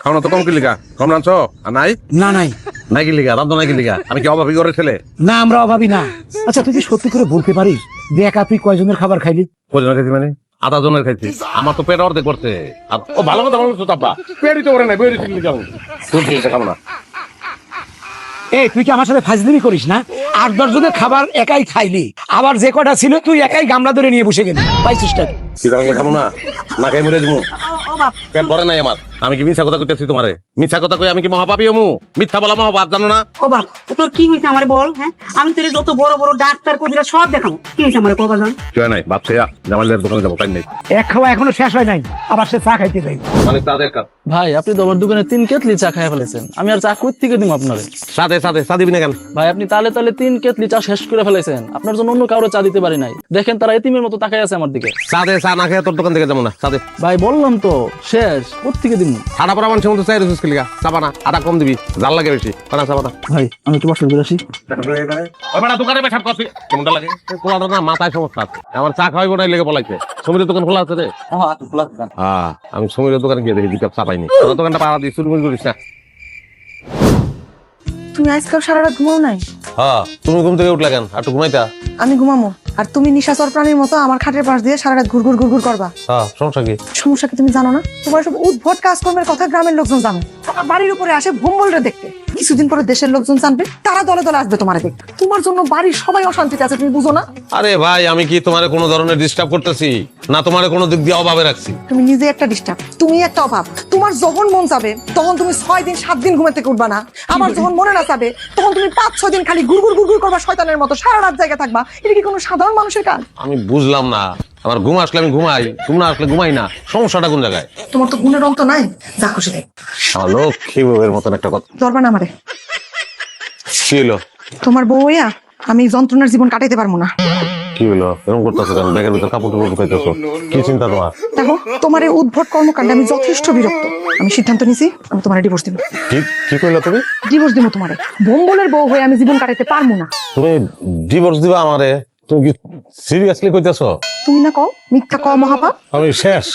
খাও না তো কম কি লিগা? কম রাঁধছো? আর নাই? না নাই নাই কি লিগা? রাঁধো নাই কি লিগা? আমি কি অভাবী করে ছেলে? না, আমরা অভাবী না। আচ্ছা, তুই কি সত্যি করে বলতে পারিস যে একা তুই কয়জনের খাবার খাইলি? কজনের খাইছি মানে? আধা জনের খাইছি। আমার তো পেট অর্ধেক করছে। আর ও ভালো কথা বলছো তাব্বা। পেটই তো ওরে নাই, বেরিয়ে চিনলি যাও। তুই খাবো না। এই তুই কি আমার সাথে ফাজলিমি করিস না? 8-10 জনের খাবার একাই খাইলি, আবার যে কটা ছিল তুই একাই গামলা ধরে নিয়ে বসে গেলি। পাইছিস টাকা কি কারণে খাবো না? না খাই মরে যাবো। পেট ভরে নাই আমার। আমি কি মিথ্যা কথা কইতেছি তোমারে? মিথ্যা কথা কই আমি কি মহাপাপী হমু? মিথ্যা বলা মহাপাপ, জানো না? ও বাপ, তোর কি হয়েছে আমারে বল। হ্যাঁ, আমি তোর যত বড় বড় ডাক্তার কবিরা সব দেখাবো। কি হয়েছে আমারে কবা জান? কি হয় নাই? ভাবছে জামালের দোকানে যাবো, টাইম নেই। এক খাওয়া এখনো শেষ হয় নাই, আবার সে চা খাইতে যাই। মানে তাদের কাজ। ভাই আপনি তো আমার দোকানে 3 কেতলি চা খাইয়া ফেলেছেন, আমি আর চা কই থেকে দিব আপনারে? সাথে সাথে চা দিবি না কেন? ভাই আপনি তালে তালে 3 কেতলি চা শেষ করে ফেলেছেন, আপনার জন্য অন্য কারো চা দিতে পারি নাই। দেখেন তারা এতিমের মতো তাকাই আছে আমার দিকে। চা না খেয়ে তোর দোকান থেকে যাবো না। সাথে ভাই বললাম তো শেষ, কোত্থেকে দিব? আটা পরা মানুষের মতো চাই রসুস লিগা। চাবা না, আটা কম দিবি, জাল লাগে বেশি। চাবা না। ভাই আমি একটু বসে আসি। দোকানে পেশাব করছি, কেমনটা লাগে? কোলাটা না মাথায় সমস্যা আছে। আমার চা খাওয়াইবো না লেগে পলাইছে। সমীরের দোকান খোলা আছে রে? হ্যাঁ, আমি সমীরের দোকানে গিয়ে দেখি চা পাইনি। তোর দোকানটা পাড়া দিয়ে শুরু করিস না। তুমি আজকাল সারা রাত ঘুমাও নাই? হ্যাঁ, তুমি ঘুম থেকে উঠলে কেন? আর একটু ঘুমাইতা? আমি ঘুমামো, আর তুমি নিশাচর প্রাণীর মতো আমার খাটের পাশ দিয়ে সারা রাত ঘুরঘুর ঘুরঘুর করবা। হ্যাঁ, সমস্যা কি? সমস্যা কি তুমি জানো না? তোমার সব উদ্ভট কাজকর্মের কথা গ্রামের লোকজন জানে। তোমার বাড়ির উপরে আসে ভোম্বলরে দেখতে, কিছুদিন পরে দেশের লোকজন জানবে, তারা দলে দলে আসবে তোমার দেখতে। তোমার জন্য বাড়ির সবাই অশান্তিতে আছে, তুমি বুঝো না? আরে ভাই, আমি কি তোমার কোনো ধরনের ডিস্টার্ব করতেছি? না তোমার কোনো দিক দিয়ে অভাবে রাখছি? তুমি নিজে একটা ডিস্টার্ব, তুমি একটা অভাব। তোমার যখন মন যাবে তখন তুমি 6 দিন 7 দিন ঘুমে থেকে উঠবা না, আবার যখন মনে না যাবে তখন তুমি 5-6 দিন খালি ঘুরঘুর ঘুরঘুর করবা শয়তানের মতো, সারা রাত জায়গা থাকবা। এটা কি কোনো সাধারণ মানুষের কাজ? আমি বুঝলাম না। আমার ঘুম আসলে আমি ঘুমাই, ঘুম না আসলে ঘুমাই না। সমস্যাটা কোন জায়গায়? তোমার তো গুণের অন্ত নাই, যা খুশি তাই। আমার লক্ষ্মী বউয়ের মতন একটা কথা। ধরবা না আমারে। কি হলো? তোমার বউ হইয়া আমি যন্ত্রণার জীবন কাটাইতে পারবো না। কি হলো? এরকম করতেছো কেন? ব্যাগের ভিতর কাপড় টুপড় ঢুকাইতেছো, কি চিন্তা তোমার? দেখো, তোমার এই উদ্ভট কর্মকাণ্ডে আমি যথেষ্ট বিরক্ত। আমি সিদ্ধান্ত নিছি, আমি তোমার ডিভোর্স দিব। কি কি কইলা তুমি? ডিভোর্স দিব তোমারে। ভোম্বলের বউ হয়ে আমি জীবন কাটাইতে পারবো না। তুমি ডিভোর্স দিবা আমারে? তুমি কি সিরিয়াসলি কইতেছো? তুমি না কও, মিথ্যা কও মহাপাপ। আমি শেষ।